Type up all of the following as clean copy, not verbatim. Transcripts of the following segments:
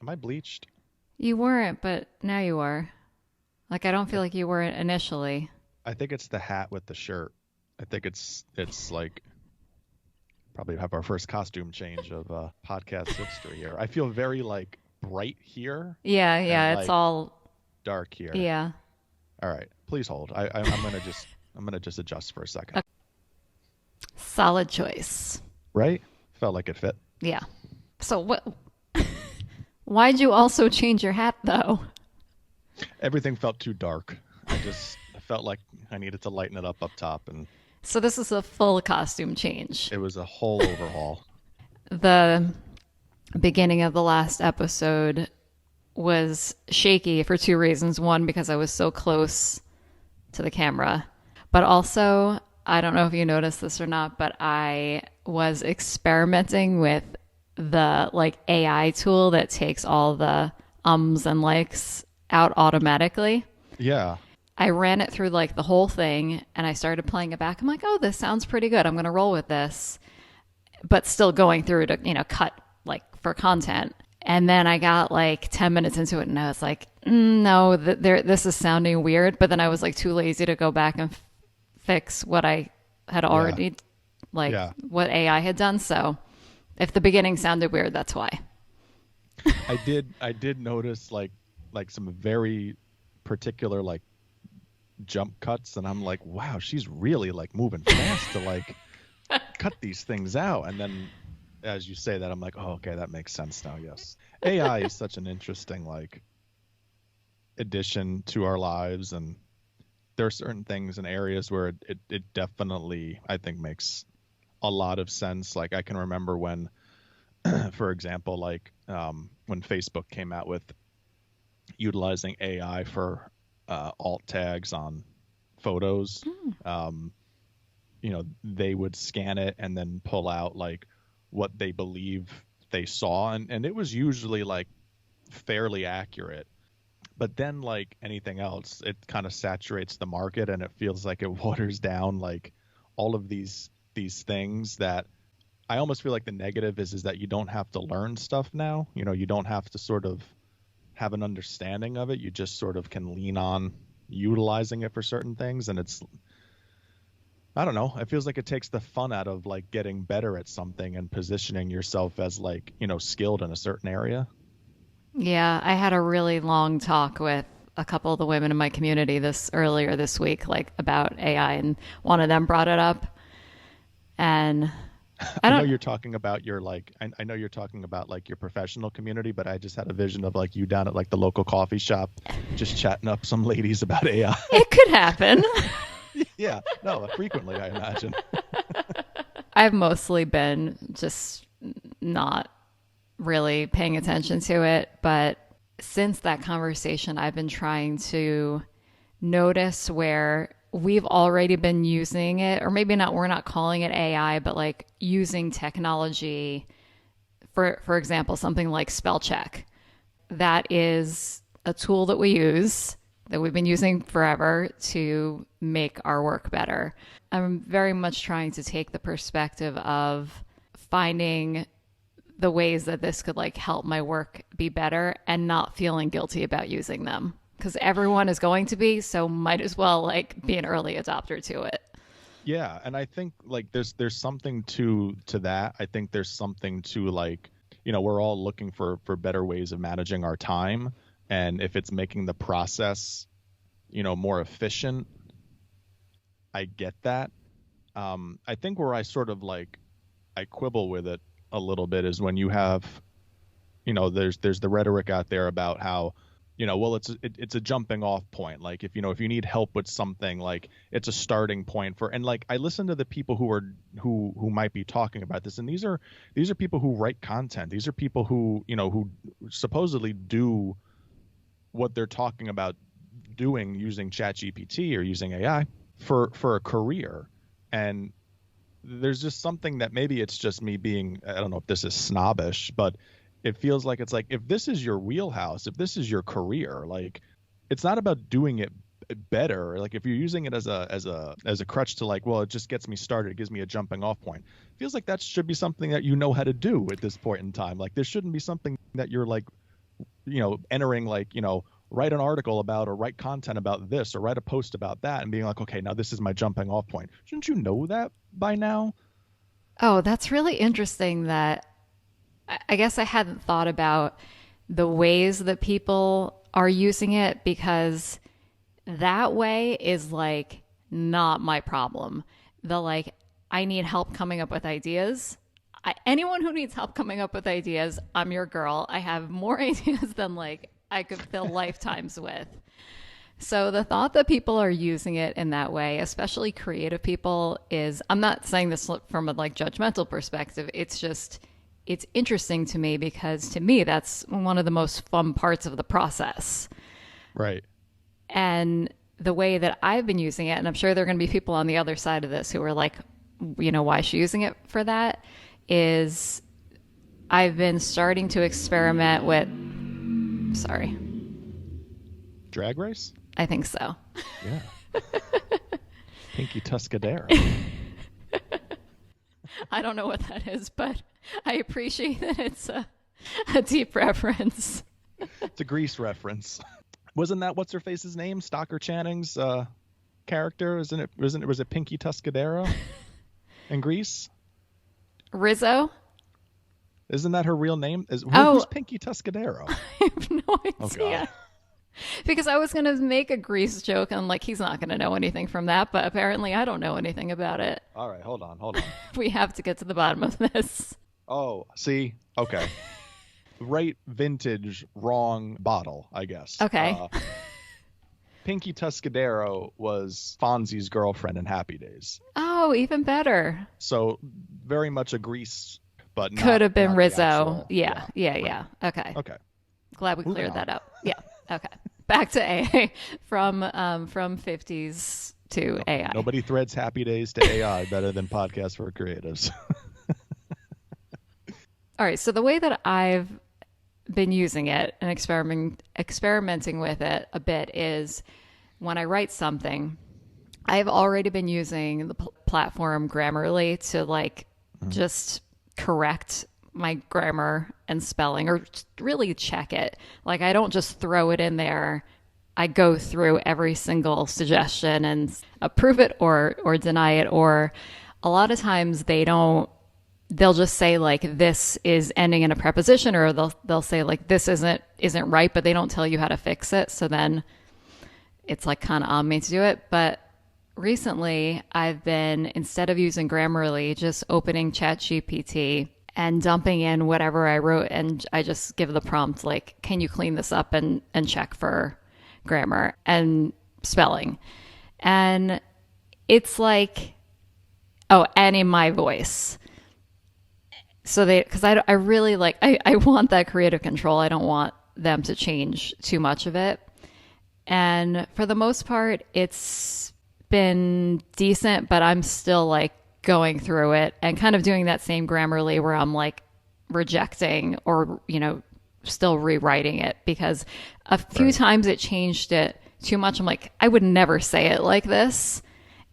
Am I bleached? You weren't, but now you are. Like, I don't I, feel like you were initially. I think it's the hat with the shirt. I think it's like probably have our first costume change of podcast history here. I feel very like bright here Yeah, and yeah, it's like all, dark here. yeah. All right, please hold. I'm gonna just adjust for a second. A solid choice. Right? Felt like it fit. Yeah. So, why'd you also change your hat, though? Everything felt too dark. I felt like I needed to lighten it up top, and So, this is a full costume change. it was a whole overhaul. The beginning of the last episode was shaky for two reasons. One, because I was so close to the camera, but also, I don't know if you noticed this or not, but I was experimenting with the like AI tool that takes all the ums and likes out automatically. Yeah, I ran it through like the whole thing and I started playing it back. I'm like, oh, this sounds pretty good. I'm going to roll with this, but still going through to, cut like for content. And then I got like 10 minutes into it and I was like, no, this is sounding weird. But then I was like too lazy to go back and fix what I had yeah, already, like yeah. what AI had done. So if the beginning sounded weird, that's why. I did notice like some very particular like jump cuts, and I'm like, wow, she's really like moving fast to like cut these things out. And then as you say that, I'm like, oh, okay, that makes sense now. Yes, AI is such an interesting like addition to our lives, and there are certain things and areas where it definitely I think makes a lot of sense. Like I can remember when, for example, like when Facebook came out with utilizing AI for alt tags on photos. Um, they would scan it and then pull out like what they believe they saw, and it was usually like fairly accurate. But then, like anything else, it kind of saturates the market, and it feels like it waters down like all of these things that I almost feel like the negative is that you don't have to learn stuff now. You don't have to sort of have an understanding of it. You just sort of can lean on utilizing it for certain things, and I don't know. It feels like it takes the fun out of like getting better at something and positioning yourself as like, skilled in a certain area. Yeah, I had a really long talk with a couple of the women in my community this earlier this week, like about AI, and one of them brought it up. And I I know don't, you're talking about your like I know you're talking about like your professional community, but I just had a vision of like you down at like the local coffee shop just chatting up some ladies about AI. it could happen. Yeah, no, frequently I imagine. I've mostly been just not really paying attention to it. But since that conversation, I've been trying to notice where we've already been using it, or maybe not, we're not calling it AI, but like using technology. For example, something like spell check. That is a tool that we use that we've been using forever to make our work better. I'm very much trying to take the perspective of finding the ways that this could like help my work be better and not feeling guilty about using them because everyone is going to be, so might as well like be an early adopter to it. Yeah, and I think like there's something to that. I think there's something to like, we're all looking for better ways of managing our time, and if it's making the process, more efficient, I get that. I think where I sort of like I quibble with it a little bit is when you have, there's the rhetoric out there about how, well, it's a jumping off point. Like if you need help with something, like it's a starting point for. And like I listen to the people who might be talking about this, and these are people who write content. These are people who supposedly do what they're talking about doing using Chat GPT or using AI for a career. And there's just something that maybe it's just me being, I don't know if this is snobbish, but it feels like it's like if this is your wheelhouse, if this is your career, like it's not about doing it better. Like if you're using it as a crutch to like, well, it just gets me started, it gives me a jumping off point. It feels like that should be something that you know how to do at this point in time. Like there shouldn't be something that you're like entering like, write an article about or write content about this or write a post about that and being like, okay, now this is my jumping off point. Shouldn't you know that by now? Oh, that's really interesting that I guess I hadn't thought about the ways that people are using it, because that way is like not my problem. The like, I need help coming up with ideas. Anyone who needs help coming up with ideas, I'm your girl. I have more ideas than like I could fill lifetimes with. So the thought that people are using it in that way, especially creative people, is, I'm not saying this from a like judgmental perspective. It's just, it's interesting to me because to me that's one of the most fun parts of the process. Right. And the way that I've been using it, and I'm sure there are going to be people on the other side of this who are like, why is she using it for that? Is I've been starting to experiment with, sorry, Drag race? I think so. Yeah. Pinky Tuscadero. I don't know what that is, but I appreciate that it's a deep reference. It's a Grease reference. Wasn't that what's her face's name? Stocker Channing's character? Was it Pinky Tuscadero in Grease? Rizzo? Isn't that her real name? Who's Pinky Tuscadero? I have no idea. Oh, God. Because I was going to make a Grease joke, and I'm like, he's not going to know anything from that, but apparently I don't know anything about it. All right, hold on. We have to get to the bottom of this. Oh, see? Okay. Right vintage, wrong bottle, I guess. Okay. Pinky Tuscadero was Fonzie's girlfriend in Happy Days. Oh, even better. So very much a Grease, but could have been Rizzo. Actual, yeah. Right. Okay. Glad we cleared that up. Yeah. Okay. Back to AI from 50s to AI. Nobody threads Happy Days to AI better than podcasts for creatives. All right. So the way that I've been using it and experimenting with it a bit is when I write something, I've already been using the platform Grammarly to like just correct my grammar and spelling, or really check it. Like, I don't just throw it in there. I go through every single suggestion and approve it or deny it. Or a lot of times they'll just say like, this is ending in a preposition, or they'll say like, this isn't right, but they don't tell you how to fix it. So then it's like kind of on me to do it. But recently I've been, instead of using Grammarly, just opening Chat GPT and dumping in whatever I wrote, and I just give the prompt like, can you clean this up and check for grammar and spelling? And it's like, oh, and in my voice. So because I really like, I want that creative control. I don't want them to change too much of it. And for the most part, it's been decent, but I'm still like going through it and kind of doing that same Grammarly where I'm like rejecting or, still rewriting it, because a few times it changed it too much. I'm like, I would never say it like this.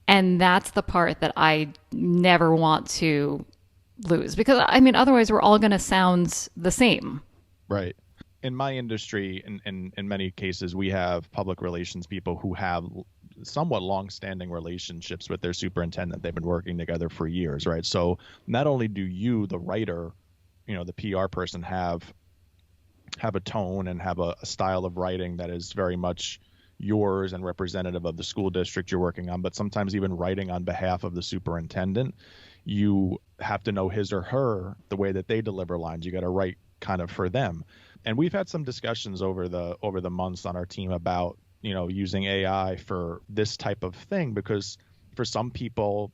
And that's the part that I never want to lose, because otherwise we're all going to sound the same. Right. In my industry, in many cases, we have public relations people who have somewhat long-standing relationships with their superintendent. They've been working together for years, right? So not only do you, the writer, the PR person, have a tone and have a style of writing that is very much yours and representative of the school district you're working on, but sometimes even writing on behalf of the superintendent, you have to know his or her, the way that they deliver lines. You got to write kind of for them. And we've had some discussions over the months on our team about, using AI for this type of thing, because for some people,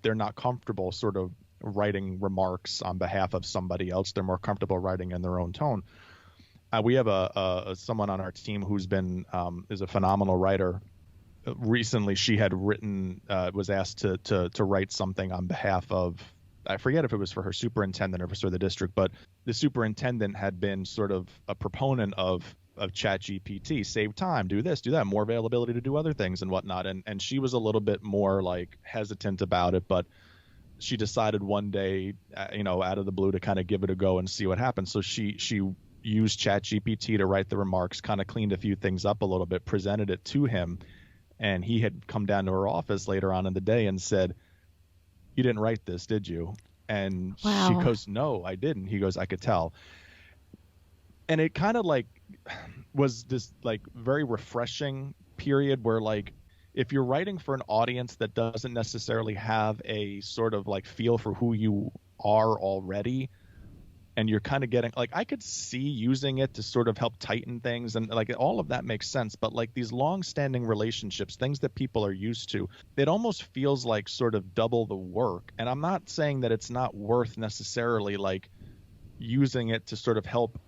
they're not comfortable sort of writing remarks on behalf of somebody else. They're more comfortable writing in their own tone. We have someone on our team who's been is a phenomenal writer. Recently, she had written, was asked to write something on behalf of, I forget if it was for her superintendent or for the district, but the superintendent had been sort of a proponent of Chat GPT, save time, do this, do that, more availability to do other things and whatnot. And she was a little bit more like hesitant about it, but she decided one day, out of the blue, to kind of give it a go and see what happens. So she used Chat GPT to write the remarks, kind of cleaned a few things up a little bit, presented it to him, and he had come down to her office later on in the day and said, "You didn't write this, did you?" And she Wow. goes, "No, I didn't." He goes, "I could tell." And it kind of like was this like very refreshing period where like if you're writing for an audience that doesn't necessarily have a sort of like feel for who you are already, and you're kind of getting like I could see using it to sort of help tighten things, and like all of that makes sense, but like these long-standing relationships, things that people are used to, it almost feels like sort of double the work. And I'm not saying that it's not worth necessarily like using it to sort of help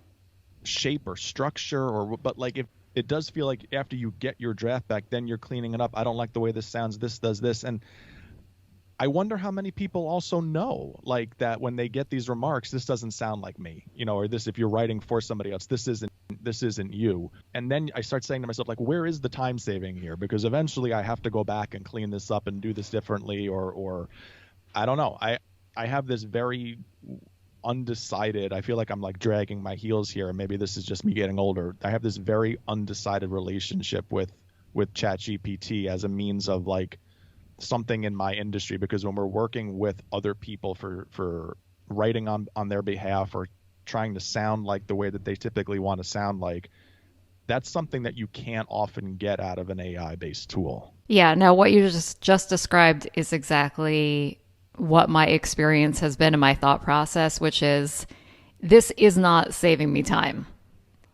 shape or structure, or but like if it does feel like after you get your draft back, then you're cleaning it up. I don't like the way this sounds, this does this. And I wonder how many people also know like that when they get these remarks, this doesn't sound like me, or this, if you're writing for somebody else, this isn't you. And then I start saying to myself, like, where is the time saving here? Because eventually I have to go back and clean this up and do this differently, or I don't know. I have this very undecided, I feel like I'm like dragging my heels here, and maybe this is just me getting older. I have this very undecided relationship with ChatGPT as a means of like something in my industry, because when we're working with other people for writing on their behalf or trying to sound like the way that they typically want to sound like, that's something that you can't often get out of an AI based tool. Yeah, no, what you just described is exactly what my experience has been in my thought process, which is this is not saving me time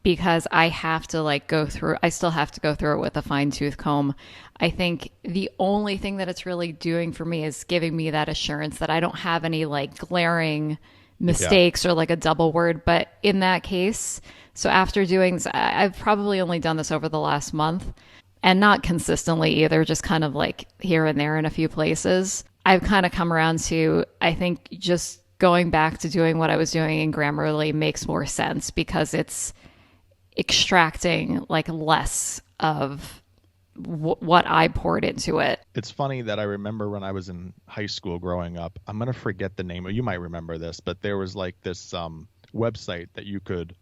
because I have to like go through, I still have to go through it with a fine tooth comb. I think the only thing that it's really doing for me is giving me that assurance that I don't have any like glaring Yeah. mistakes or like a double word. But in that case, so after doing this, I've probably only done this over the last month and not consistently either, just kind of like here and there in a few places. I've kind of come around to, I think just going back to doing what I was doing in Grammarly makes more sense because it's extracting like less of what I poured into it. It's funny that I remember when I was in high school growing up, I'm going to forget the name. You might remember this, but there was like this website that you could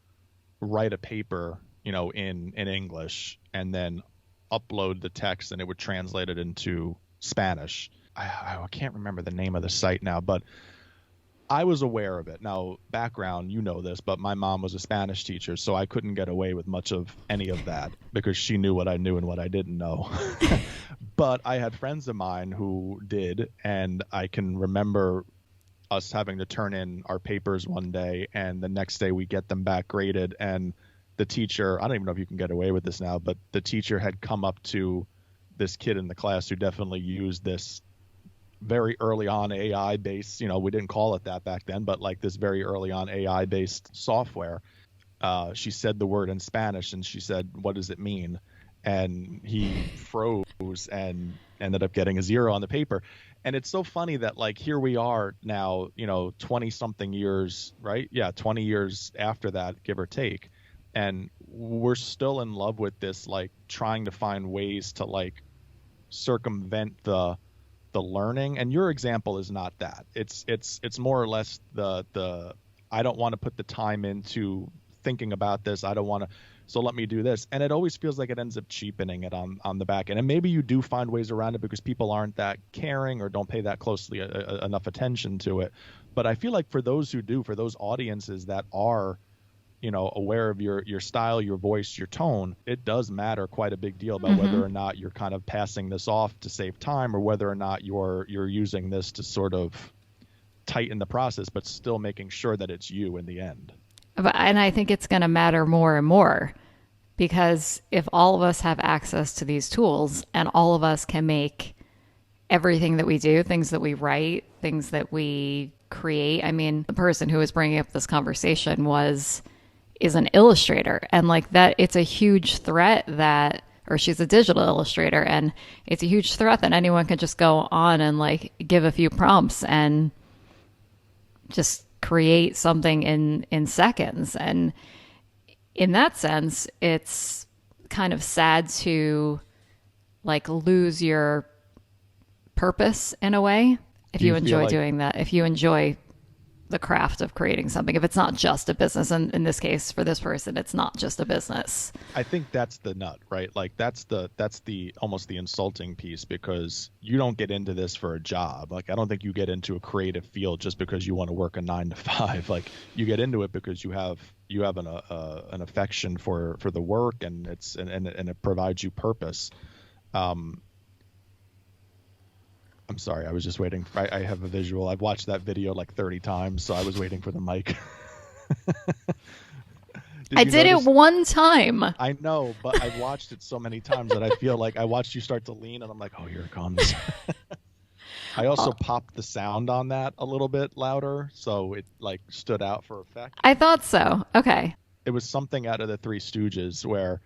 write a paper, in English and then upload the text and it would translate it into Spanish. I can't remember the name of the site now, but I was aware of it. Now, background, this, but my mom was a Spanish teacher, so I couldn't get away with much of any of that because she knew what I knew and what I didn't know. But I had friends of mine who did, and I can remember us having to turn in our papers one day, and the next day we get them back graded, and the teacher, I don't even know if you can get away with this now, but the teacher had come up to this kid in the class who definitely used this very early on AI based, we didn't call it that back then, but like this very early on AI based software. She said the word in Spanish and she said, "What does it mean?" And he froze and ended up getting a 0 on the paper. And it's so funny that like here we are now, 20 something years, right? Yeah, 20 years after that, give or take. And we're still in love with this, like trying to find ways to like circumvent the learning. And your example is not that. It's more or less the I don't want to put the time into thinking about this. I don't want to, so let me do this. And it always feels like it ends up cheapening it on the back end. And maybe you do find ways around it because people aren't that caring or don't pay that closely enough attention to it. But I feel like for those who do, for those audiences that are aware of your style, your voice, your tone, it does matter quite a big deal about whether or not you're kind of passing this off to save time or whether or not you're using this to sort of tighten the process, but still making sure that it's you in the end. And I think it's going to matter more and more because if all of us have access to these tools and all of us can make everything that we do, things that we write, things that we create. I mean, the person who was bringing up this conversation is an illustrator, and like that, it's a huge threat that, or she's a digital illustrator, and it's a huge threat that anyone can just go on and like give a few prompts and just create something in seconds. And in that sense, it's kind of sad to like lose your purpose in a way if you enjoy doing that, if you enjoy the craft of creating something if it's not just a business. And in this case, for this person, it's not just a business. I think that's the nut, right? Like that's the almost the insulting piece, because you don't get into this for a job. Like I don't think you get into a creative field just because you want to work a 9 to 5. Like you get into it because you have an affection for the work, and it provides you purpose. I'm sorry, I was just waiting. I have a visual. I've watched that video like 30 times, so I was waiting for the mic. I did it one time. I know, but I've watched it so many times that I feel like I watched you start to lean, and I'm like, oh, here it comes. I also popped the sound on that a little bit louder, so it like stood out for effect. I thought so. Okay. It was something out of the Three Stooges where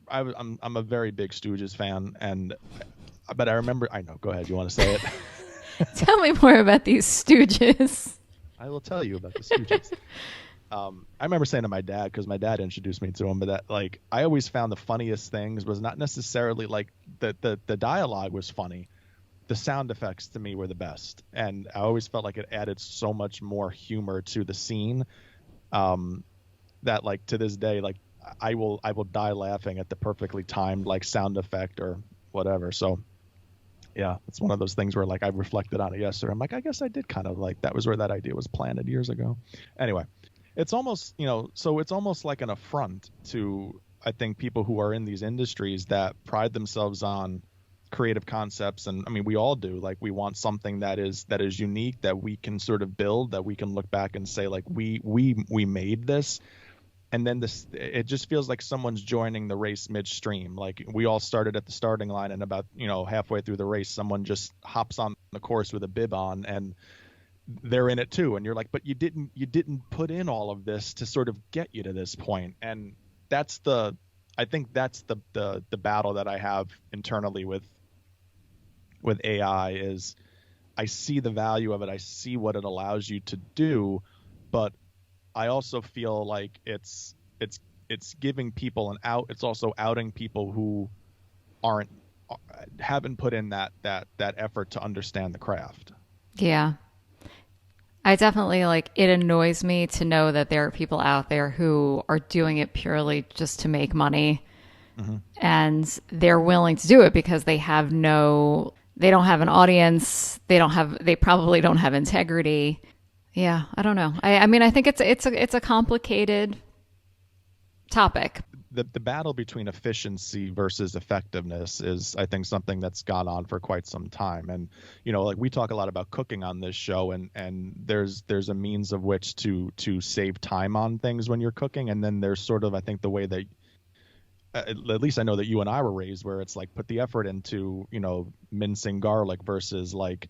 I'm a very big Stooges fan, but I remember. I know. Go ahead. You want to say it? Tell me more about these Stooges. I will tell you about the Stooges. I remember saying to my dad, because my dad introduced me to him, but that like I always found the funniest things was not necessarily like the dialogue was funny. The sound effects to me were the best, and I always felt like it added so much more humor to the scene. That like to this day, like I will die laughing at the perfectly timed like sound effect or whatever. So yeah, it's one of those things where like I reflected on it yesterday. I'm like, I guess I did kind of like that was where that idea was planted years ago. Anyway, it's almost, so it's almost like an affront to, I think, people who are in these industries that pride themselves on creative concepts. And I mean, we all do. Like we want something that is unique, that we can sort of build, that we can look back and say like we made this. And then it just feels like someone's joining the race midstream. Like we all started at the starting line, and about, halfway through the race, someone just hops on the course with a bib on, and they're in it too. And you're like, but you didn't put in all of this to sort of get you to this point. And I think that's the battle that I have internally with AI is I see the value of it. I see what it allows you to do, but I also feel like it's giving people an out. It's also outing people who haven't put in that effort to understand the craft. Yeah. I definitely it annoys me to know that there are people out there who are doing it purely just to make money. Mm-hmm. And they're willing to do it because they don't have an audience. They probably don't have integrity. Yeah, I don't know. I mean, I think it's a complicated topic. The battle between efficiency versus effectiveness is, I think, something that's gone on for quite some time. And, like we talk a lot about cooking on this show, and there's a means of which to save time on things when you're cooking. And then there's sort of, I think, the way that, at least I know that you and I were raised, where it's like put the effort into, mincing garlic versus like,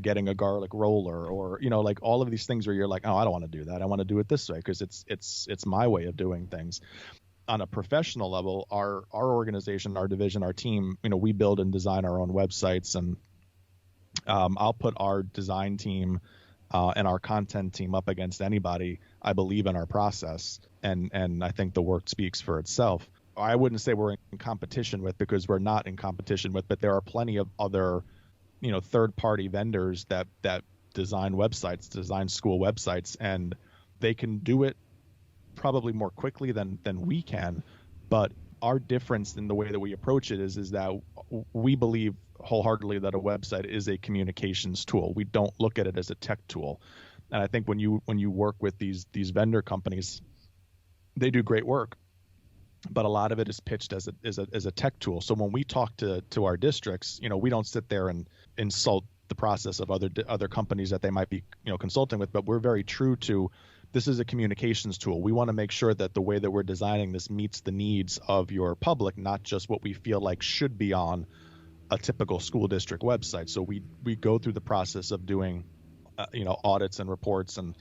getting a garlic roller, or, like all of these things where you're like, oh, I don't want to do that. I want to do it this way because it's my way of doing things. On a professional level, our organization, our division, our team, we build and design our own websites, and I'll put our design team and our content team up against anybody. I believe in our process, and I think the work speaks for itself. I wouldn't say we're in competition with, because we're not in competition with, but there are plenty of other, third-party vendors that design websites, design school websites, and they can do it probably more quickly than we can. But our difference in the way that we approach it is that we believe wholeheartedly that a website is a communications tool. We don't look at it as a tech tool. And I think when you work with these vendor companies, they do great work, but a lot of it is pitched as a tech tool. So when we talk to our districts, we don't sit there and insult the process of other companies that they might be consulting with, but we're very true to, this is a communications tool. We want to make sure that the way that we're designing this meets the needs of your public, not just what we feel like should be on a typical school district website. So we go through the process of doing audits and reports and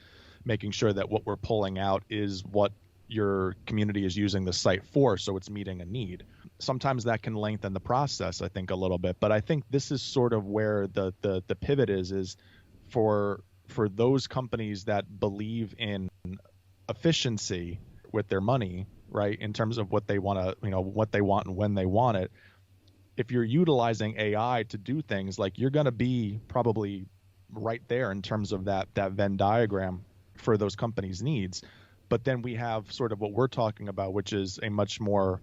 making sure that what we're pulling out is what your community is using the site for, so it's meeting a need. Sometimes that can lengthen the process, I think, a little bit, but I think this is sort of where the pivot is for those companies that believe in efficiency with their money, right, in terms of what they want to, what they want and when they want it. If you're utilizing AI to do things, like, you're going to be probably right there in terms of that Venn diagram for those companies' needs. But then we have sort of what we're talking about, which is a much more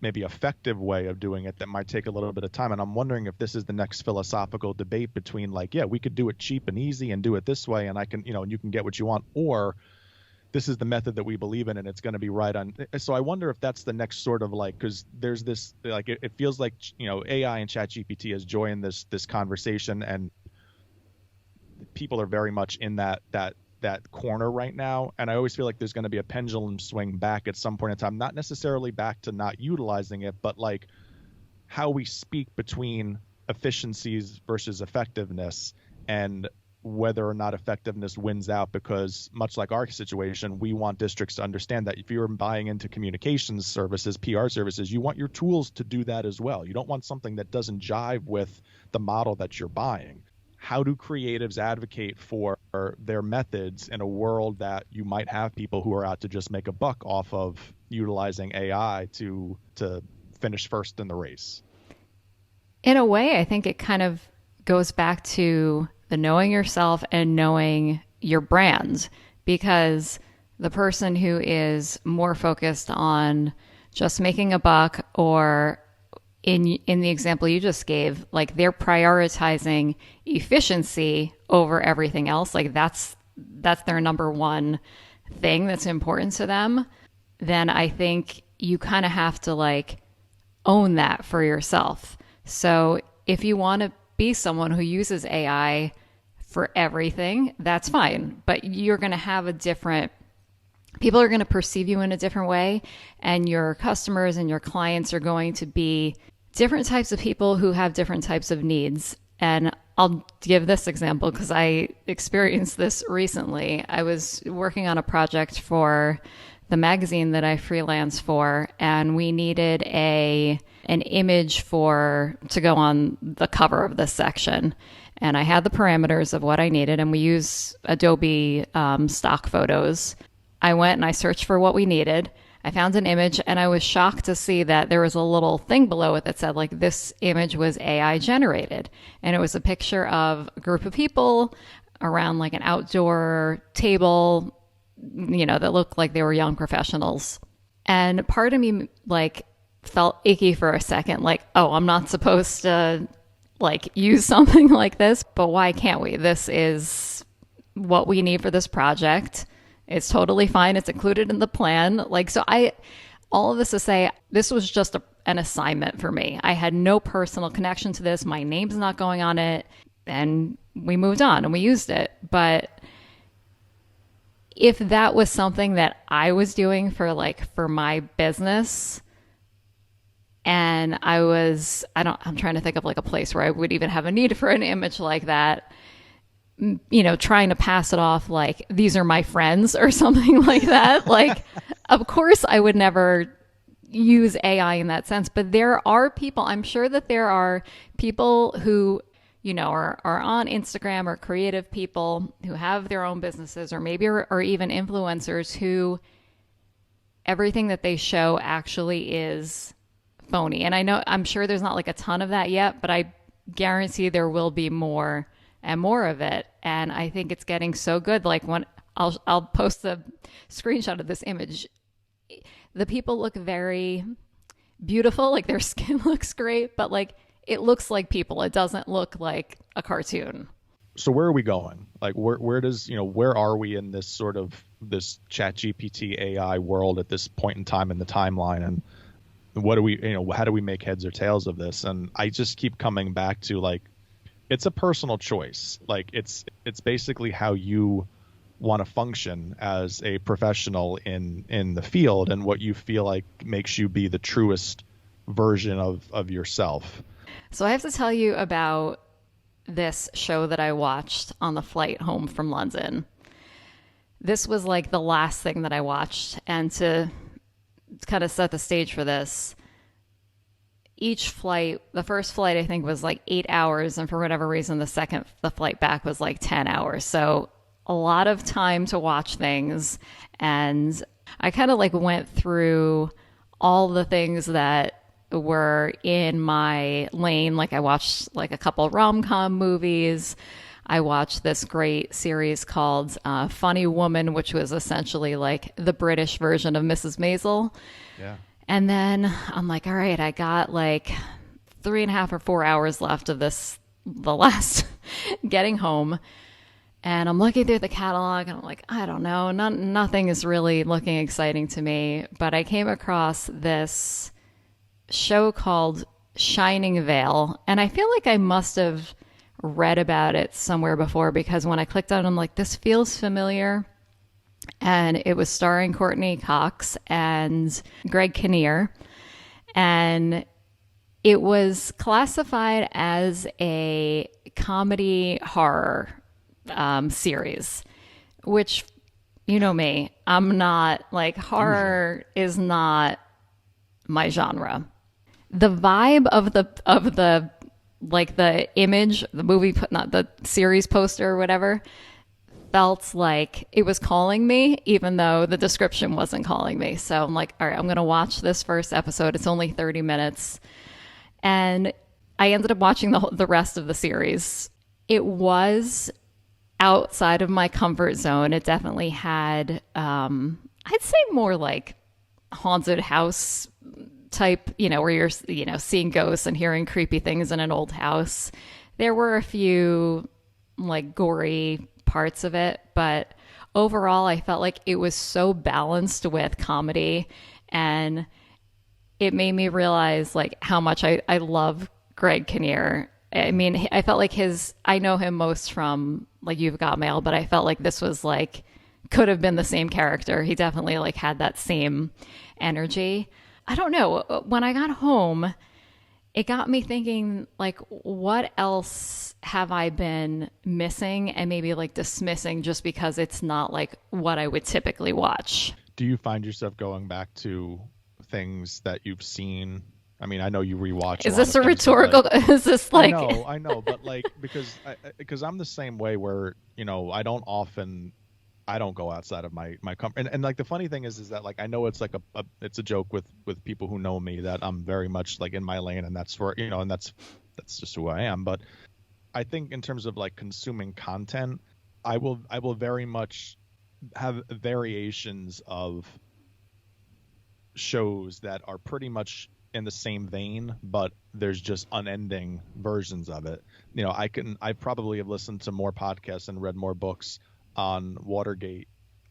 maybe effective way of doing it that might take a little bit of time. And I'm wondering if this is the next philosophical debate between like, yeah, we could do it cheap and easy and do it this way, and I can, and you can get what you want, or this is the method that we believe in and it's going to be right on. So I wonder if that's the next sort of like, because there's this like it feels like AI and Chat GPT has joined this conversation, and people are very much in that corner right now. And I always feel like there's going to be a pendulum swing back at some point in time, not necessarily back to not utilizing it, but like how we speak between efficiencies versus effectiveness, and whether or not effectiveness wins out. Because much like our situation, we want districts to understand that if you're buying into communications services, PR services, you want your tools to do that as well. You don't want something that doesn't jive with the model that you're buying. How do creatives advocate for their methods in a world that you might have people who are out to just make a buck off of utilizing AI to finish first in the race? In a way, I think it kind of goes back to the knowing yourself and knowing your brand, because the person who is more focused on just making a buck, or in the example you just gave, like they're prioritizing efficiency over everything else, like that's their number one thing that's important to them, then I think you kind of have to like own that for yourself. So if you want to be someone who uses AI for everything, that's fine, but you're going to have people are going to perceive you in a different way, and your customers and your clients are going to be different types of people who have different types of needs. And I'll give this example because I experienced this recently. I was working on a project for the magazine that I freelance for, and we needed an image to go on the cover of this section. And I had the parameters of what I needed, and we use Adobe stock photos. I went and I searched for what we needed. I found an image, and I was shocked to see that there was a little thing below it that said like this image was AI generated. And it was a picture of a group of people around like an outdoor table, that looked like they were young professionals. And part of me like felt icky for a second, like, oh, I'm not supposed to like use something like this, but why can't we? This is what we need for this project. It's totally fine. It's included in the plan. Like, so all of this to say, this was just an assignment for me. I had no personal connection to this. My name's not going on it. And we moved on and we used it. But if that was something that I was doing for my business, and I'm trying to think of like a place where I would even have a need for an image like that, trying to pass it off like these are my friends or something like that. Like, of course I would never use AI in that sense, but there are people, I'm sure that there are people who, are on Instagram, or creative people who have their own businesses, or maybe are even influencers who everything that they show actually is phony. And I'm sure there's not like a ton of that yet, but I guarantee there will be more and more of it. And I think it's getting so good. Like when I'll post a screenshot of this image, the people look very beautiful, like their skin looks great, but like it looks like people. It doesn't look like a cartoon. So where are we going? Like where are we in this sort of this Chat GPT AI world at this point in time in the timeline? And what do we, how do we make heads or tails of this? And I just keep coming back to like, it's a personal choice. Like it's basically how you want to function as a professional in the field, and what you feel like makes you be the truest version of yourself. So I have to tell you about this show that I watched on the flight home from London. This was like the last thing that I watched, and to kind of set the stage for this, each flight, the first flight I think was like 8 hours, and for whatever reason the flight back was like 10 hours. So a lot of time to watch things. And I kind of like went through all the things that were in my lane. Like I watched like a couple rom-com movies. I watched this great series called Funny Woman, which was essentially like the British version of Mrs. Maisel. Yeah. And then I'm like, all right, I got like 3.5 or 4 hours left of this, the last getting home. And I'm looking through the catalog and I'm like, I don't know, nothing is really looking exciting to me. But I came across this show called Shining Vale. And I feel like I must have read about it somewhere before because when I clicked on it, I'm like, this feels familiar. And it was starring Courtney Cox and Greg Kinnear. And it was classified as a comedy horror series, which, you know me, I'm not like, horror is not my genre. The vibe of the like the image, the movie, not the series poster or whatever, felt like it was calling me, even though the description wasn't calling me. So I'm like, all right, I'm going to watch this first episode. It's only 30 minutes. And I ended up watching the rest of the series. It was outside of my comfort zone. It definitely had, I'd say more like haunted house type, where you're, seeing ghosts and hearing creepy things in an old house. There were a few like gory parts of it, but overall I felt like it was so balanced with comedy, and it made me realize like how much I love Greg Kinnear. I mean, I felt like I know him most from like You've Got Mail, but I felt like this was like, could have been the same character. He definitely like had that same energy. I don't know. When I got home, it got me thinking like, what else have I been missing and maybe like dismissing just because it's not like what I would typically watch? Do you find yourself going back to things that you've seen? I mean, I know you rewatch. Is this a rhetorical? Like, is this like? I know, but like because I'm the same way where I don't go outside of my comfort. And like the funny thing is that like I know it's like it's a joke with people who know me that I'm very much like in my lane, and that's where and that's just who I am. But I think in terms of like consuming content, I will very much have variations of shows that are pretty much in the same vein, but there's just unending versions of it. I probably have listened to more podcasts and read more books on Watergate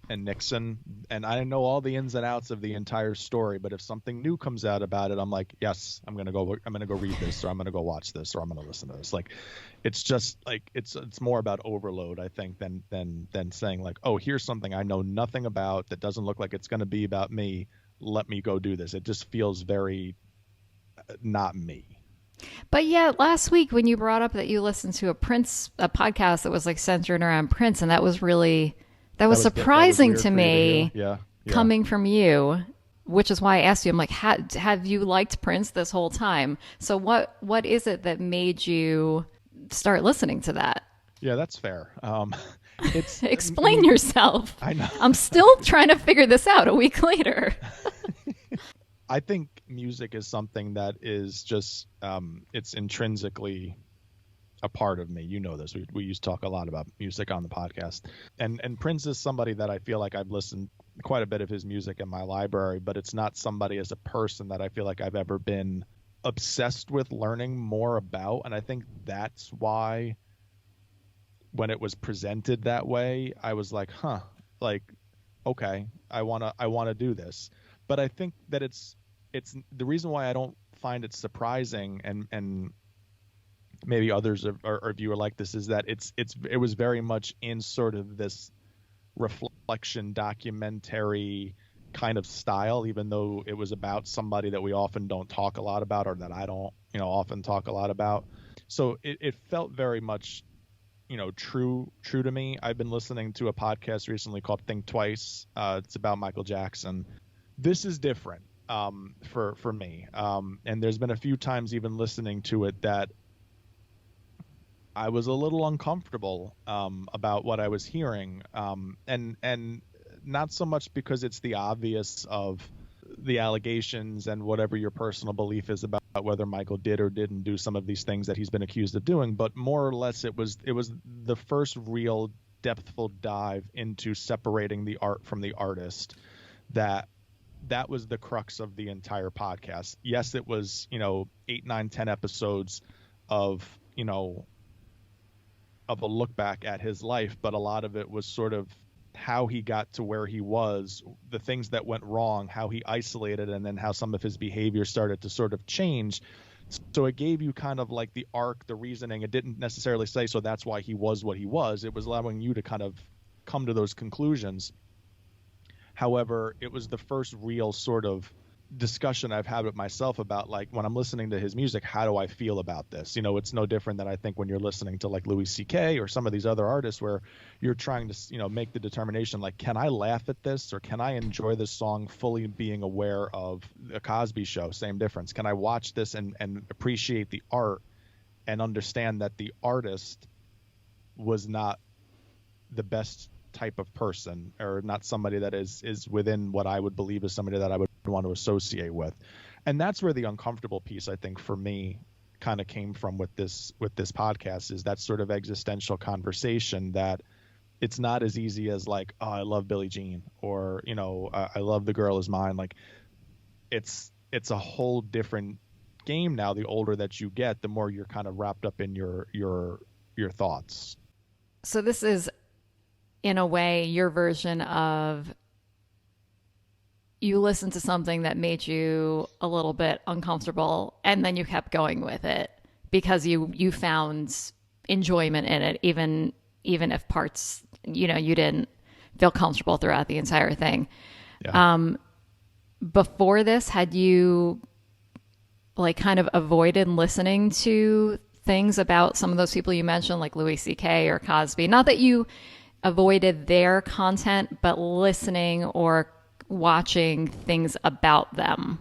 and Nixon, and I know all the ins and outs of the entire story, but if something new comes out about it, I'm like, yes, I'm going to go read this, or I'm going to go watch this, or I'm going to listen to this. Like, it's just like, it's more about overload, I think, than saying like, oh, here's something I know nothing about that doesn't look like it's going to be about me. Let me go do this. It just feels very not me. But yeah, last week when you brought up that you listened to a podcast that was like centered around Prince, and that was surprising to me. Yeah. Coming from you, which is why I asked you. I'm like, have you liked Prince this whole time? So what is it that made you start listening to that? Yeah, that's fair. It's Explain yourself. I know. I'm still trying to figure this out a week later. I think music is something that is just it's intrinsically a part of me. You know this. We used to talk a lot about music on the podcast. And Prince is somebody that I feel like I've listened quite a bit of his music in my library, but it's not somebody as a person that I feel like I've ever been obsessed with learning more about. And I think that's why when it was presented that way, I was like, like, okay, I wanna do this. But I think that it's the reason why I don't find it surprising, and maybe others or viewer like this, is that it was very much in sort of this reflection documentary kind of style, even though it was about somebody that we often don't talk a lot about, or that I don't often talk a lot about. So it felt very much true to me. I've been listening to a podcast recently called Think Twice. It's about Michael Jackson. This is different for me. And there's been a few times even listening to it that I was a little uncomfortable about what I was hearing. And not so much because it's the obvious of the allegations and whatever your personal belief is about whether Michael did or didn't do some of these things that he's been accused of doing, but more or less it was the first real depthful dive into separating the art from the artist. That was the crux of the entire podcast. Yes, it was 8, 9, 10 episodes of of a look back at his life, but a lot of it was sort of how he got to where he was, the things that went wrong, how he isolated, and then how some of his behavior started to sort of change. So it gave you kind of like the arc, the reasoning. It didn't necessarily say, so that's why he was what he was. It was allowing you to kind of come to those conclusions. However, it was the first real sort of discussion I've had with myself about, like, when I'm listening to his music, how do I feel about this? It's no different than I think when you're listening to like Louis C.K. or some of these other artists where you're trying to, make the determination, like, can I laugh at this or can I enjoy this song fully being aware of a Cosby Show? Same difference. Can I watch this and appreciate the art and understand that the artist was not the best type of person, or not somebody that is within what I would believe is somebody that I would want to associate with. And that's where the uncomfortable piece, I think, for me kind of came from with this podcast, is that sort of existential conversation that it's not as easy as like, oh, I love Billie Jean, or I love The Girl Is Mine. Like, it's a whole different game now. The older that you get, the more you're kind of wrapped up in your thoughts. So this is, in a way, your version of, you listened to something that made you a little bit uncomfortable and then you kept going with it because you found enjoyment in it, even if parts, you didn't feel comfortable throughout the entire thing. Yeah. Before this, had you like kind of avoided listening to things about some of those people you mentioned, like Louis C.K. or Cosby? Not that you avoided their content, but listening or watching things about them.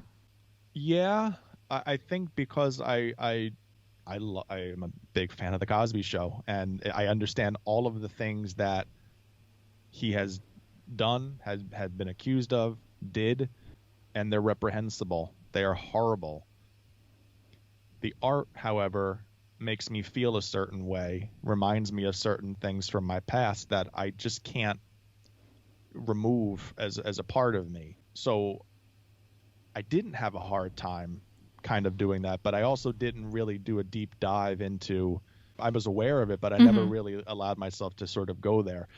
Yeah, I think because I am a big fan of the Cosby Show, and I understand all of the things that he has done, had been accused of, did, and they're reprehensible. They are horrible. The art, however, makes me feel a certain way, reminds me of certain things from my past that I just can't remove as a part of me. So I didn't have a hard time kind of doing that, but I also didn't really do a deep dive into, I was aware of it, but I never really allowed myself to sort of go there.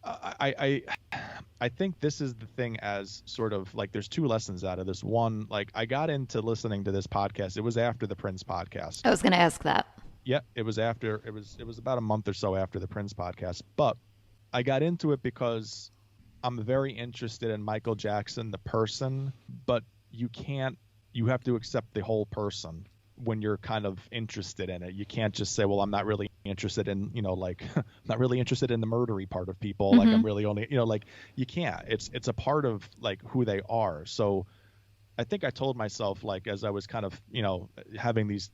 I think this is the thing, as sort of like, there's two lessons out of this. One, like, I got into listening to this podcast. It was after the Prince podcast. I was going to ask that. Yeah, it was about a month or so after the Prince podcast, but I got into it because I'm very interested in Michael Jackson, the person, but you have to accept the whole person when you're kind of interested in it. You can't just say, well, I'm not really interested in, like, not really interested in the murdery part of people. Like, I'm really only, like, you can't. It's a part of like who they are. So I think I told myself, like, as I was kind of, having these,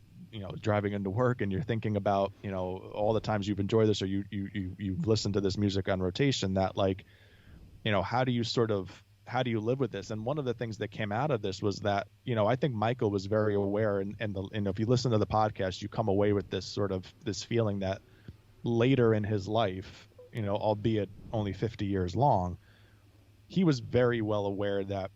driving into work, and you're thinking about, all the times you've enjoyed this, or you've listened to this music on rotation, that, like, how do you live with this? And one of the things that came out of this was that, I think Michael was very aware, and if you listen to the podcast, you come away with this feeling that later in his life, albeit only 50 years long, he was very well aware that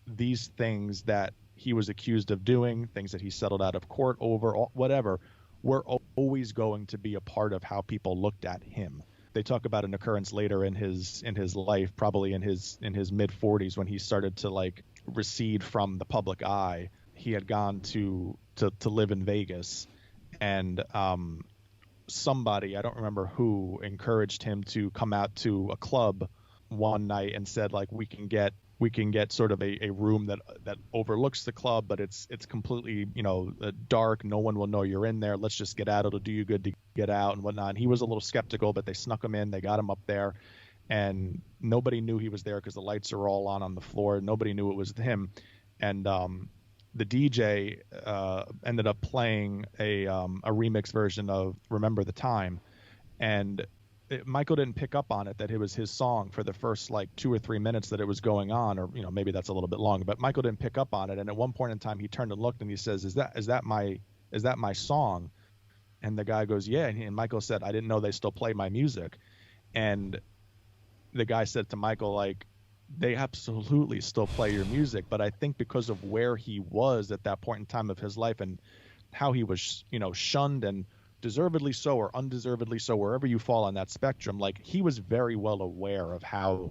these things that he was accused of doing, things that he settled out of court over, whatever, were always going to be a part of how people looked at him. They talk about an occurrence later in his life, probably in his mid 40s, when he started to like recede from the public eye. He had gone to live in Vegas, and somebody, I don't remember who, encouraged him to come out to a club one night and said, like, we can get sort of a room that overlooks the club, but it's completely, dark. No one will know you're in there. Let's just get out. It'll do you good to get out and whatnot. And he was a little skeptical, but they snuck him in. They got him up there, and nobody knew he was there because the lights are all on the floor. Nobody knew it was him. And the DJ ended up playing a remix version of Remember the Time. And Michael didn't pick up on it that it was his song for the first like 2 or 3 minutes that it was going on, or maybe that's a little bit long, but Michael didn't pick up on it. And at one point in time, he turned and looked and he says, "Is that my song?" And the guy goes, "Yeah." And Michael said, "I didn't know they still play my music." And the guy said to Michael, like, "They absolutely still play your music, but I think because of where he was at that point in time of his life and how he was, shunned, and deservedly so or undeservedly so, wherever you fall on that spectrum, like he was very well aware of how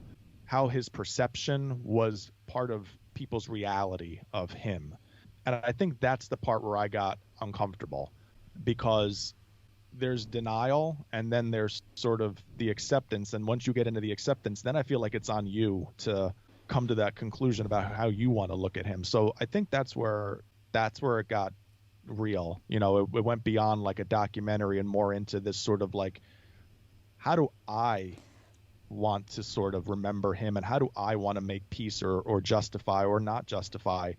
his perception was part of people's reality of him." And I think that's the part where I got uncomfortable, because there's denial and then there's sort of the acceptance. And once you get into the acceptance, then I feel like it's on you to come to that conclusion about how you want to look at him. So I think that's where it got real. It went beyond like a documentary and more into this sort of like, how do I want to sort of remember him, and how do I want to make peace or justify or not justify,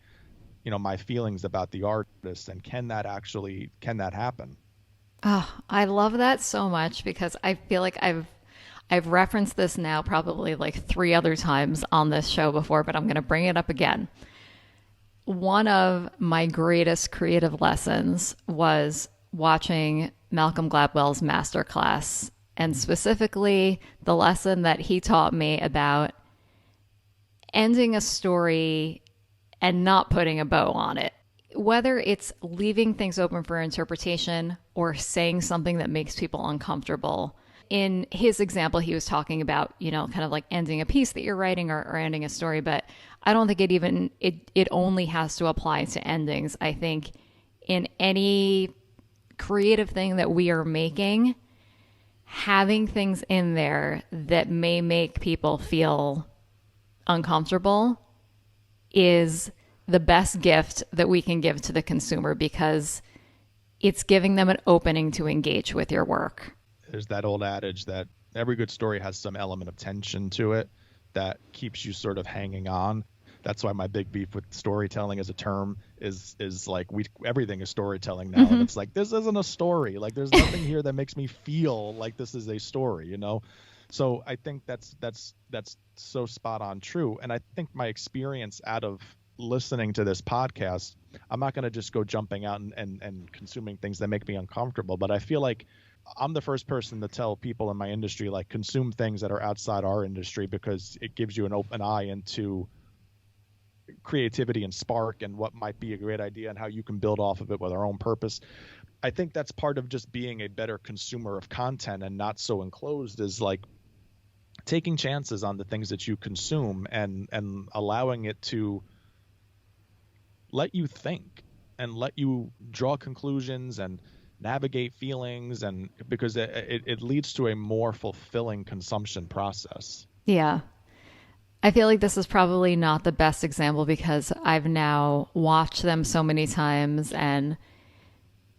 my feelings about the artist, and can that happen? Oh, I love that so much because I feel like I've referenced this now probably like three other times on this show before, but I'm going to bring it up again. One of my greatest creative lessons was watching Malcolm Gladwell's masterclass, and specifically the lesson that he taught me about ending a story and not putting a bow on it. Whether it's leaving things open for interpretation or saying something that makes people uncomfortable. In his example, he was talking about, kind of like ending a piece that you're writing, or ending a story, but I don't think it only has to apply to endings. I think in any creative thing that we are making, having things in there that may make people feel uncomfortable is the best gift that we can give to the consumer, because it's giving them an opening to engage with your work. There's that old adage that every good story has some element of tension to it that keeps you sort of hanging on. That's why my big beef with storytelling as a term is like everything is storytelling now. And it's like, this isn't a story. Like there's nothing here that makes me feel like this is a story, So I think that's so spot on true. And I think my experience out of listening to this podcast, I'm not going to just go jumping out and consuming things that make me uncomfortable, but I feel like I'm the first person to tell people in my industry, like, consume things that are outside our industry, because it gives you an open eye into creativity and spark and what might be a great idea and how you can build off of it with our own purpose. I think that's part of just being a better consumer of content and not so enclosed, is like taking chances on the things that you consume and allowing it to let you think and let you draw conclusions and navigate feelings, and because it leads to a more fulfilling consumption process. Yeah. I feel like this is probably not the best example because I've now watched them so many times and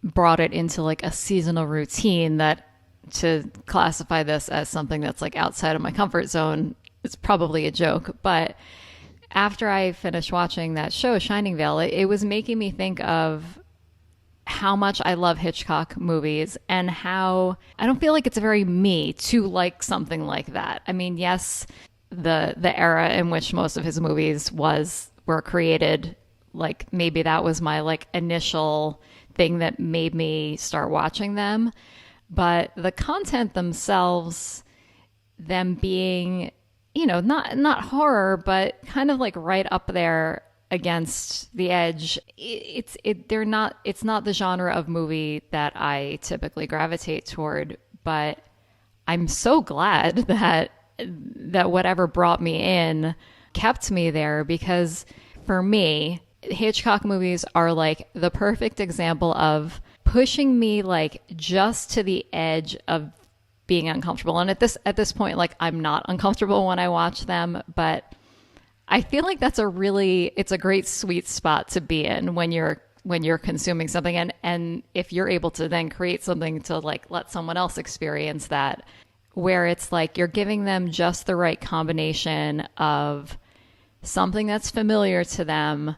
brought it into like a seasonal routine that to classify this as something that's like outside of my comfort zone is probably a joke. But after I finished watching that show, Shining Vale, it was making me think of how much I love Hitchcock movies and how I don't feel like it's very me to like something like that. I mean, yes, the era in which most of his movies were created, like maybe that was my like initial thing that made me start watching them. But the content themselves, them being, not horror, but kind of like right up there against the edge. It's not the genre of movie that I typically gravitate toward, but I'm so glad that whatever brought me in kept me there, because for me, Hitchcock movies are like the perfect example of pushing me like just to the edge of being uncomfortable. And at this point, like I'm not uncomfortable when I watch them, but I feel like it's a great sweet spot to be in when you're consuming something. And if you're able to then create something to like let someone else experience that, where it's like you're giving them just the right combination of something that's familiar to them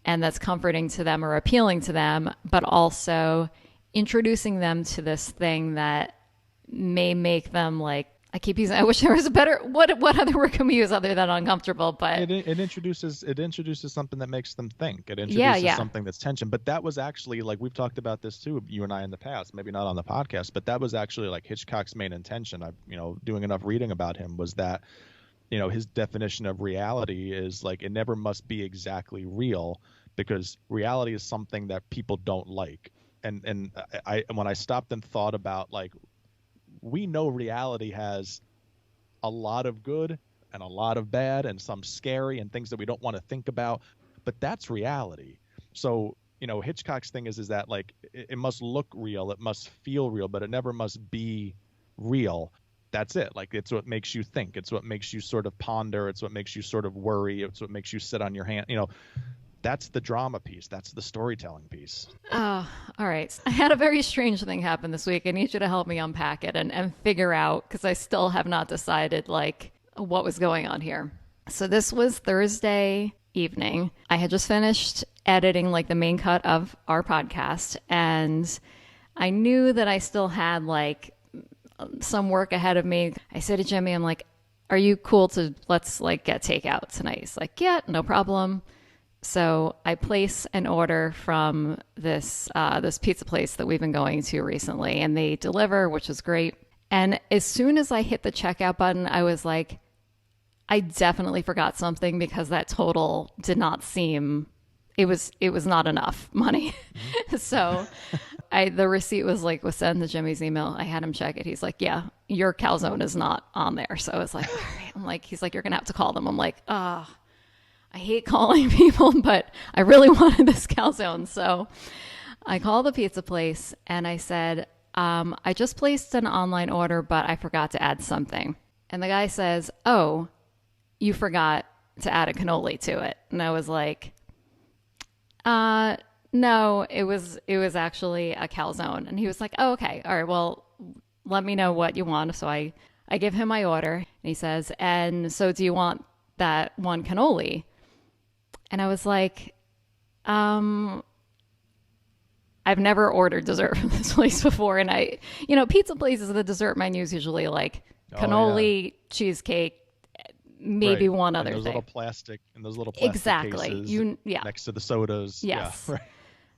and that's comforting to them or appealing to them, but also introducing them to this thing that may make them like, I keep using, I wish there was a better, what other word can we use other than uncomfortable? But it introduces something that makes them think. It yeah, introduces yeah. something that's tension. But that was actually, like, we've talked about this too, you and I, in the past, maybe not on the podcast, but that was actually like Hitchcock's main intention. Doing enough reading about him, was that, his definition of reality is like, it never must be exactly real, because reality is something that people don't like. And I when I stopped and thought about, like, we know reality has a lot of good and a lot of bad and some scary and things that we don't want to think about, but that's reality. So, Hitchcock's thing is that, like, it must look real, it must feel real, but it never must be real. That's it. Like, it's what makes you think. It's what makes you sort of ponder. It's what makes you sort of worry. It's what makes you sit on your hand. That's the drama piece. That's the storytelling piece. Oh, all right. I had a very strange thing happen this week. I need you to help me unpack it and figure out, because I still have not decided like what was going on here. So this was Thursday evening. I had just finished editing like the main cut of our podcast, and I knew that I still had like some work ahead of me. I said to Jimmy, I'm like, are you cool to let's like get takeout tonight? He's like, yeah, no problem. So I place an order from this pizza place that we've been going to recently, and they deliver, which is great. And as soon as I hit the checkout button, I was like, I definitely forgot something, because that total did not seem, it was not enough money. So the receipt was sent to Jimmy's email. I had him check it. He's like, yeah, your calzone is not on there. So I was like, all right. I'm like, he's like, you're gonna have to call them. I'm like, I hate calling people, but I really wanted this calzone. So I called the pizza place and I said, I just placed an online order, but I forgot to add something. And the guy says, oh, you forgot to add a cannoli to it. And I was like, no, it was actually a calzone. And he was like, oh, okay. All right, well, let me know what you want. So I give him my order, and he says, and so do you want that one cannoli? And I was like, I've never ordered dessert from this place before. And pizza places, the dessert menu is usually like cannoli, cheesecake, maybe right. one other those thing. Those little plastic exactly. cases next to the sodas. Yes. Yeah, right.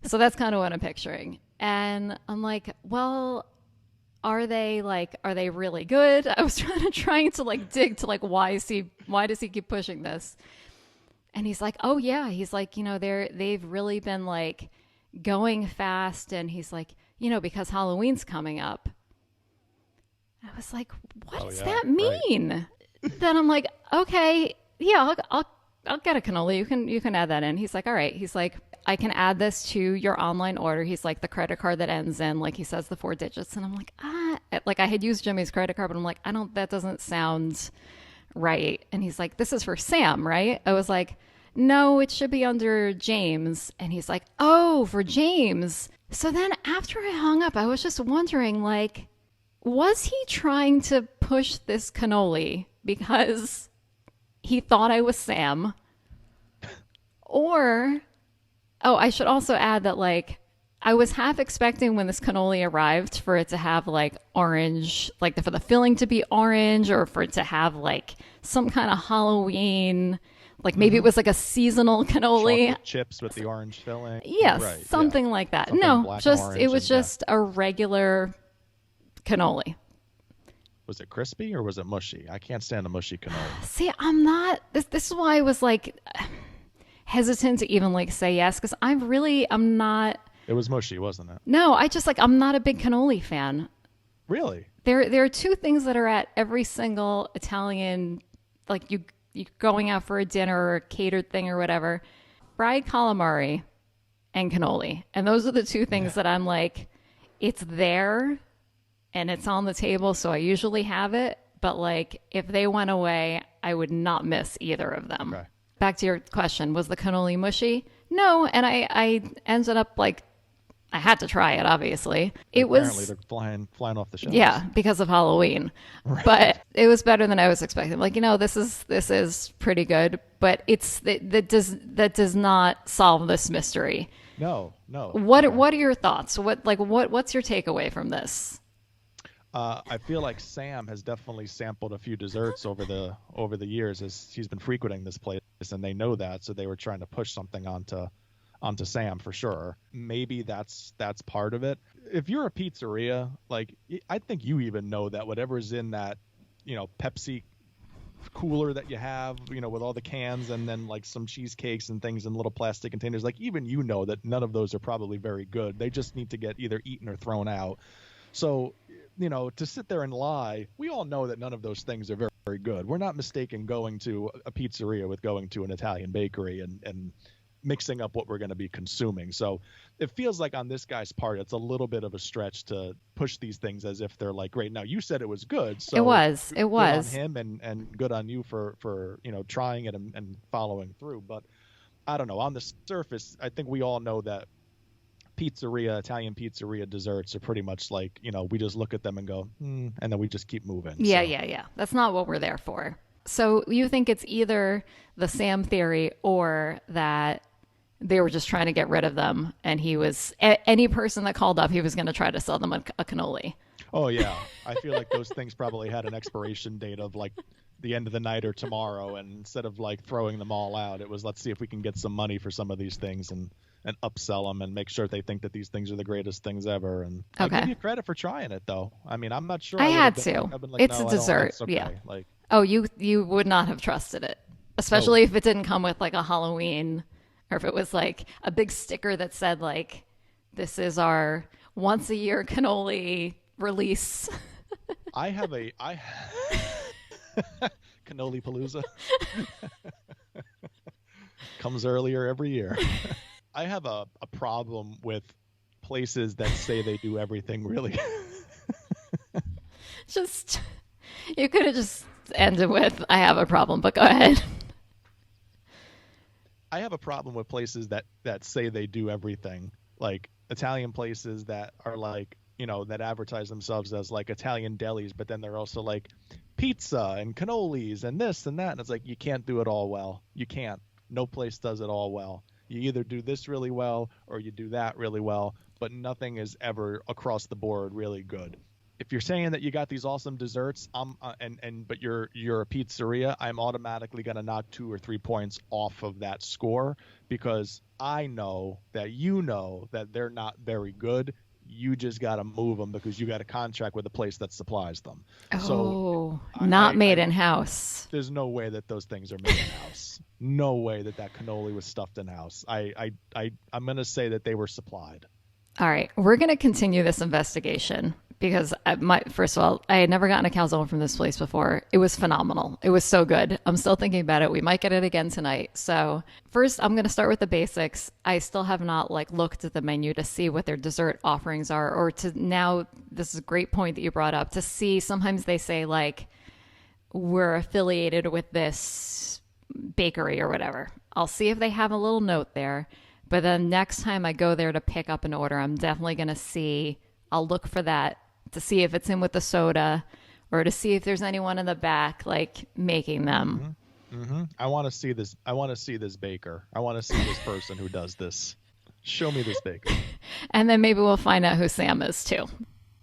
So that's kind of what I'm picturing. And I'm like, well, are they really good? I was trying to like dig to like, why does he keep pushing this? And he's like, oh yeah. He's like, they've really been like going fast. And he's like, because Halloween's coming up. I was like, what does that mean? Right. Then I'm like, okay, yeah, I'll get a cannoli. You can add that in. He's like, all right. He's like, I can add this to your online order. He's like, the credit card that ends in, like, he says the 4 digits. And I'm like, like I had used Jimmy's credit card, but I'm like, that doesn't sound right. And he's like, this is for Sam, right? I was like, no, it should be under James. And he's like, oh, for James. So then after I hung up, I was just wondering, like, was he trying to push this cannoli because he thought I was Sam? Or, I should also add that, like, I was half expecting when this cannoli arrived for it to have like orange, like for the filling to be orange, or for it to have like some kind of Halloween, like maybe it was like a seasonal cannoli. Chocolate chips with the orange filling. Yes, right, something like that. Something no, just it was just a regular cannoli. Was it crispy or was it mushy? I can't stand a mushy cannoli. See, I'm not. This is why I was like hesitant to even like say yes, because I'm not. It was mushy, wasn't it? No, I'm not a big cannoli fan. Really? There are 2 things that are at every single Italian, like you going out for a dinner or a catered thing or whatever, fried calamari and cannoli. And those are the 2 things that I'm like, it's there and it's on the table, so I usually have it. But like, if they went away, I would not miss either of them. Okay. Back to your question, was the cannoli mushy? No, and I ended up like, I had to try it, obviously. Apparently they're flying off the shelves. Yeah, because of Halloween. Right. But it was better than I was expecting. Like, this is pretty good, but that does not solve this mystery. No. What are your thoughts? What's your takeaway from this? I feel like Sam has definitely sampled a few desserts over the years as he's been frequenting this place, and they know that, so they were trying to push something onto Sam for sure. Maybe that's part of it. If you're a pizzeria, like I think you even know that whatever's in that, Pepsi cooler that you have, with all the cans and then like some cheesecakes and things in little plastic containers, like even that none of those are probably very good. They just need to get either eaten or thrown out. So, to sit there and lie, we all know that none of those things are very, very good. We're not mistaken going to a pizzeria with going to an Italian bakery and mixing up what we're going to be consuming. So it feels like on this guy's part, it's a little bit of a stretch to push these things as if they're like, great, now you said it was good. So It was. good on him and good on you for trying it and following through. But I don't know. On the surface, I think we all know that Italian pizzeria desserts are pretty much like, we just look at them and go, and then we just keep moving. Yeah, so. Yeah. That's not what we're there for. So you think it's either the Sam theory or that they were just trying to get rid of them, and he was any person that called up, he was going to try to sell them a cannoli. Oh yeah, I feel like those things probably had an expiration date of like the end of the night or tomorrow, and instead of like throwing them all out, it was let's see if we can get some money for some of these things and upsell them and make sure they think that these things are the greatest things ever. And okay. I give you credit for trying it though. I mean, I'm not sure I had to. Like, it's a dessert. It's okay. Yeah. Like, oh, you would not have trusted it, especially if it didn't come with like a Halloween, or if it was like a big sticker that said like, this is our once a year cannoli release. I cannoli palooza comes earlier every year. I have a problem with places that say they do everything really. You could have just ended with, I have a problem, but go ahead. I have a problem with places that say they do everything, like Italian places that are like, that advertise themselves as like Italian delis, but then they're also like pizza and cannolis and this and that. And it's like, you can't do it all well. You can't. No place does it all well. You either do this really well or you do that really well, but nothing is ever across the board really good. If you're saying that you got these awesome desserts, but you're a pizzeria, I'm automatically going to knock 2 or 3 points off of that score, because I know that they're not very good. You just got to move them because you got a contract with a place that supplies them. Oh, so not made in-house. There's no way that those things are made in-house. No way that cannoli was stuffed in-house. I'm going to say that they were supplied. All right. We're going to continue this investigation because first of all, I had never gotten a calzone from this place before. It was phenomenal. It was so good. I'm still thinking about it. We might get it again tonight. So first, I'm going to start with the basics. I still have not looked at the menu to see what their dessert offerings are, or to now, this is a great point that you brought up, to see, sometimes they say like, we're affiliated with this bakery or whatever. I'll see if they have a little note there. But then next time I go there to pick up an order, I'm definitely going to see, I'll look for that to see if it's in with the soda, or to see if there's anyone in the back like making them. Mm-hmm. Mm-hmm. I want to see this. I want to see this baker. I want to see this person who does this. Show me this baker. And then maybe we'll find out who Sam is too.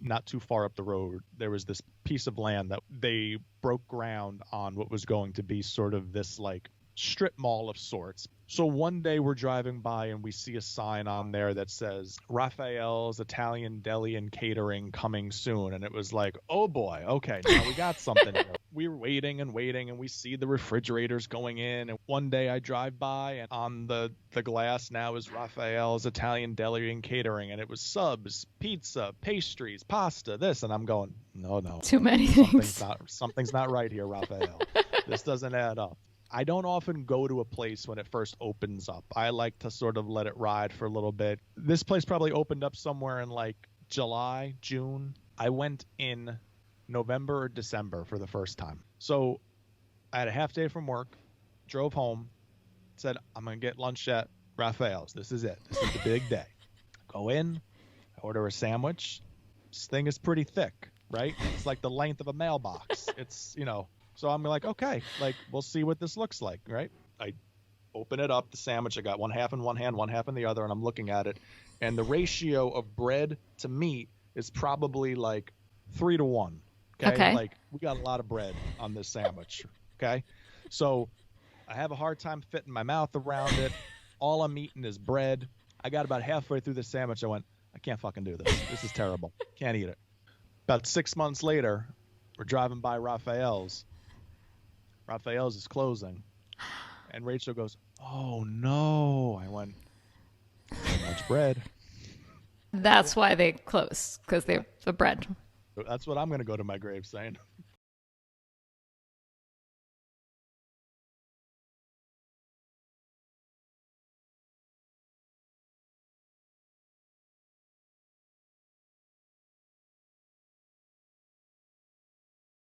Not too far up the road, there was this piece of land that they broke ground on what was going to be sort of this like strip mall of sorts. So one day we're driving by and we see a sign on there that says Raphael's Italian Deli and Catering coming soon. And it was like, oh boy, okay, now we got something here. We were waiting and we see the refrigerators going in. And one day I drive by and on the glass now is Raphael's Italian Deli and Catering. And it was subs, pizza, pastries, pasta, this. And I'm going, no. Too many things. Something's not right here, Raphael. This doesn't add up. I don't often go to a place when it first opens up. I like to sort of let it ride for a little bit. This place probably opened up somewhere in like July, June. I went in November or December for the first time. So I had a half day from work, drove home, said, I'm going to get lunch at Raphael's. This is it. This is the big day. Go in, order a sandwich. This thing is pretty thick, right? It's like the length of a mailbox. It's, So I'm like, okay, we'll see what this looks like, right? I open it up, the sandwich. I got one half in one hand, one half in the other, and I'm looking at it. And the ratio of bread to meat is probably like 3-1. Okay. Okay. Like, we got a lot of bread on this sandwich. Okay. So I have a hard time fitting my mouth around it. All I'm eating is bread. I got about halfway through the sandwich. I went, I can't fucking do this. This is terrible. Can't eat it. About 6 months later, we're driving by Raphael's. Raphael's is closing. And Rachel goes, oh no. I went, too much bread. That's why they close, because they're the bread. That's what I'm going to go to my grave saying.